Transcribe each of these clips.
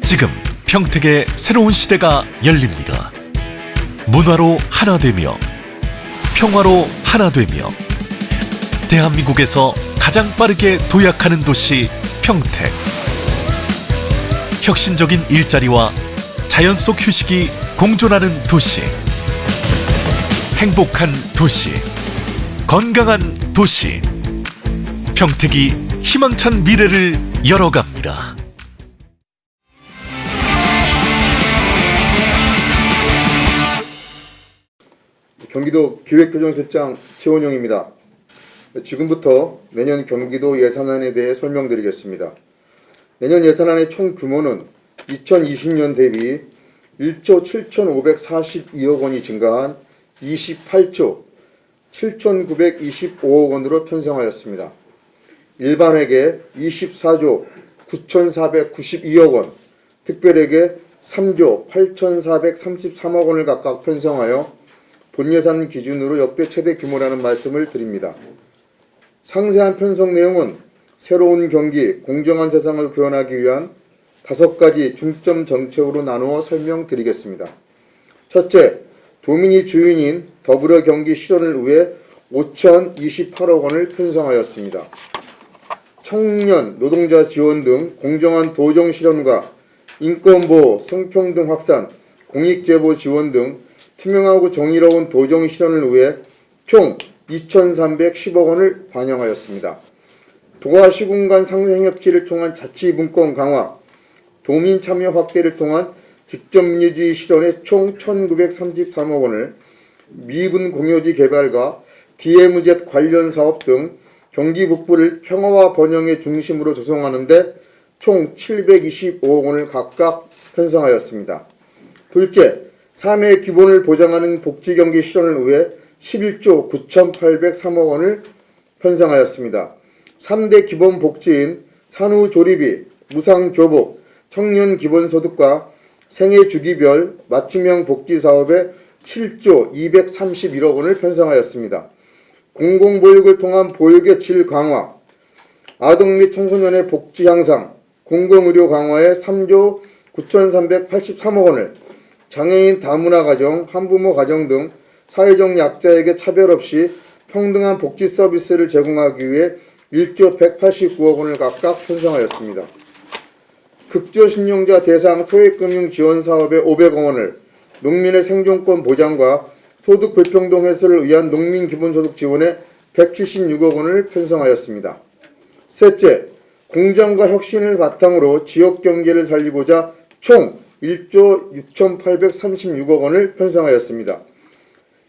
지금 평택의 새로운 시대가 열립니다. 문화로 하나 되며 평화로 하나 되며 대한민국에서 가장 빠르게 도약하는 도시 평택. 혁신적인 일자리와 자연 속 휴식이 공존하는 도시. 행복한 도시, 건강한 도시. 평택이 희망찬 미래를 열어갑니다. 경기도 기획교정실장 최원용입니다. 지금부터 내년 경기도 예산안에 대해 설명드리겠습니다. 내년 예산안의 총 규모는 2020년 대비 1조 7,542억 원이 증가한 28조 7,925억 원으로 편성하였습니다. 일반회계 24조 9,492억 원, 특별회계 3조 8,433억 원을 각각 편성하여 본예산 기준으로 역대 최대 규모라는 말씀을 드립니다. 상세한 편성 내용은 새로운 경기, 공정한 세상을 구현하기 위한 5가지 중점 정책으로 나누어 설명드리겠습니다. 첫째, 도민이 주인인 더불어 경기 실현을 위해 5,028억 원을 편성하였습니다. 청년, 노동자 지원 등 공정한 도정 실현과 인권보호, 성평등 확산, 공익제보 지원 등 투명하고 정의로운 도정 실현을 위해 총 2,310억 원을 반영하였습니다. 도와 시군 간 상생협치를 통한 자치분권 강화, 도민 참여 확대를 통한 직접민주주의 실현에 총 1,933억 원을, 미분 공유지 개발과 DMZ 관련 사업 등 경기 북부를 평화와 번영의 중심으로 조성하는 데 총 725억 원을 각각 편성하였습니다. 둘째, 삶의 기본을 보장하는 복지경기 실현을 위해 11조 9,803억 원을 편성하였습니다. 3대 기본복지인 산후조리비, 무상교복, 청년기본소득과 생애주기별 맞춤형 복지사업에 7조 231억 원을 편성하였습니다. 공공보육을 통한 보육의 질 강화, 아동 및 청소년의 복지 향상, 공공의료 강화에 3조 9,383억 원을, 장애인 다문화 가정, 한부모 가정 등 사회적 약자에게 차별 없이 평등한 복지 서비스를 제공하기 위해 1조 189억 원을 각각 편성하였습니다. 극저신용자 대상 소액금융 지원 사업에 500억 원을, 농민의 생존권 보장과 소득 불평등 해소를 위한 농민기본소득 지원에 176억 원을 편성하였습니다. 셋째, 공정과 혁신을 바탕으로 지역 경제를 살리고자 총 1조 6,836억 원을 편성하였습니다.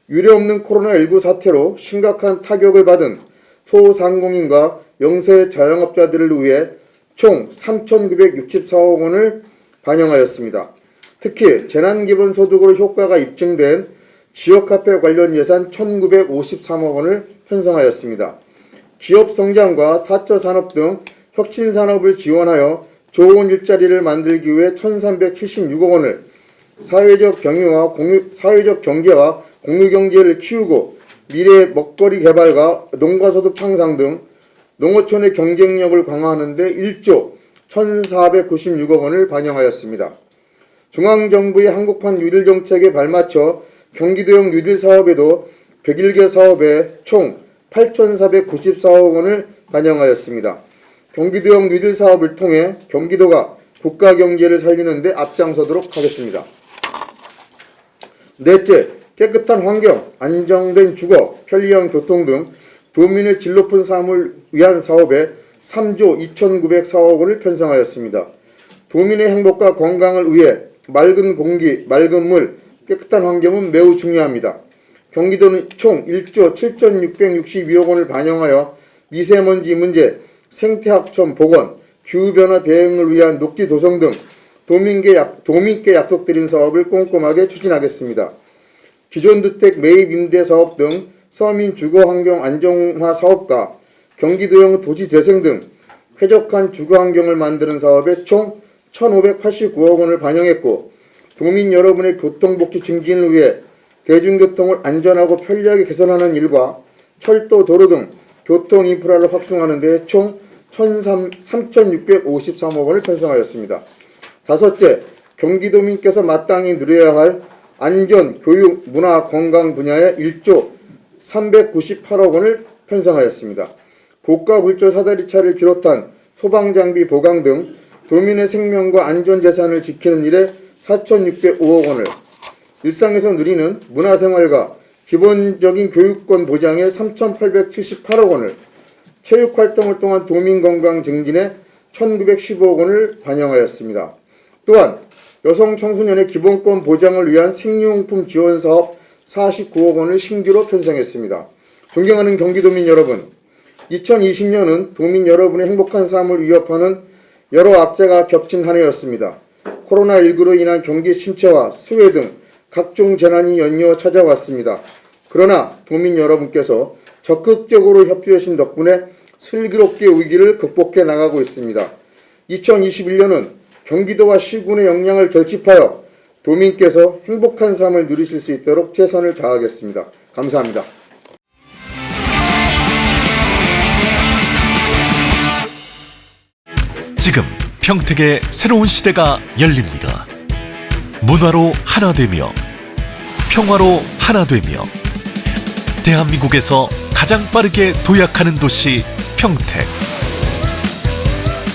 유례없는 코로나19 사태로 심각한 타격을 받은 소상공인과 영세 자영업자들을 위해 총 3,964억 원을 반영하였습니다. 특히 재난기본소득으로 효과가 입증된 지역화폐 관련 예산 1,953억 원을 편성하였습니다. 기업 성장과 4차 산업 등 혁신산업을 지원하여 좋은 일자리를 만들기 위해 1,376억 원을, 사회적 경제와 공유경제를 키우고 미래 먹거리 개발과 농가소득 향상 등 농어촌의 경쟁력을 강화하는 데 1조 1,496억 원을 반영하였습니다. 중앙정부의 한국판 뉴딜 정책에 발맞춰 경기도형 뉴딜 사업에도 101개 사업에 총 8,494억 원을 반영하였습니다. 경기도형 뉴딜 사업을 통해 경기도가 국가 경제를 살리는 데 앞장서도록 하겠습니다. 넷째, 깨끗한 환경, 안정된 주거, 편리한 교통 등 도민의 질 높은 삶을 위한 사업에 3조 2,904억 원을 편성하였습니다. 도민의 행복과 건강을 위해 맑은 공기, 맑은 물, 깨끗한 환경은 매우 중요합니다. 경기도는 총 1조 7,662억 원을 반영하여 미세먼지 문제, 생태하천 복원, 기후변화 대응을 위한 녹지 조성 등 도민께 약속드린 사업을 꼼꼼하게 추진하겠습니다. 기존 주택 매입 임대 사업 등 서민 주거 환경 안정화 사업과 경기도형 도시 재생 등 쾌적한 주거 환경을 만드는 사업에 총 1,589억 원을 반영했고, 도민 여러분의 교통복지 증진을 위해 대중교통을 안전하고 편리하게 개선하는 일과 철도, 도로 등 교통 인프라를 확충하는 데 총 3,653억 원을 편성하였습니다. 다섯째, 경기도민께서 마땅히 누려야 할 안전, 교육, 문화, 건강 분야에 1조 398억 원을 편성하였습니다. 고가 물조 사다리차를 비롯한 소방장비 보강 등 도민의 생명과 안전재산을 지키는 일에 4,605억 원을, 일상에서 누리는 문화생활과 기본적인 교육권 보장에 3,878억 원을, 체육활동을 통한 도민건강 증진에 1,915억 원을 반영하였습니다. 또한 여성 청소년의 기본권 보장을 위한 생리용품 지원 사업 49억 원을 신규로 편성했습니다. 존경하는 경기도민 여러분, 2020년은 도민 여러분의 행복한 삶을 위협하는 여러 악재가 겹친 한 해였습니다. 코로나19로 인한 경기 침체와 수해 등 각종 재난이 연이어 찾아왔습니다. 그러나 도민 여러분께서 적극적으로 협조해 주신 덕분에 슬기롭게 위기를 극복해 나가고 있습니다. 2021년은 경기도와 시군의 역량을 결집하여 도민께서 행복한 삶을 누리실 수 있도록 최선을 다하겠습니다. 감사합니다. 지금 평택의 새로운 시대가 열립니다. 문화로 하나 되며 평화로 하나 되며 대한민국에서 가장 빠르게 도약하는 도시 평택.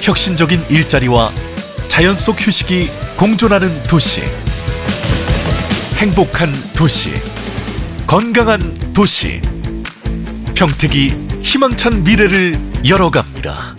혁신적인 일자리와 자연 속 휴식이 공존하는 도시. 행복한 도시. 건강한 도시. 평택이 희망찬 미래를 열어갑니다.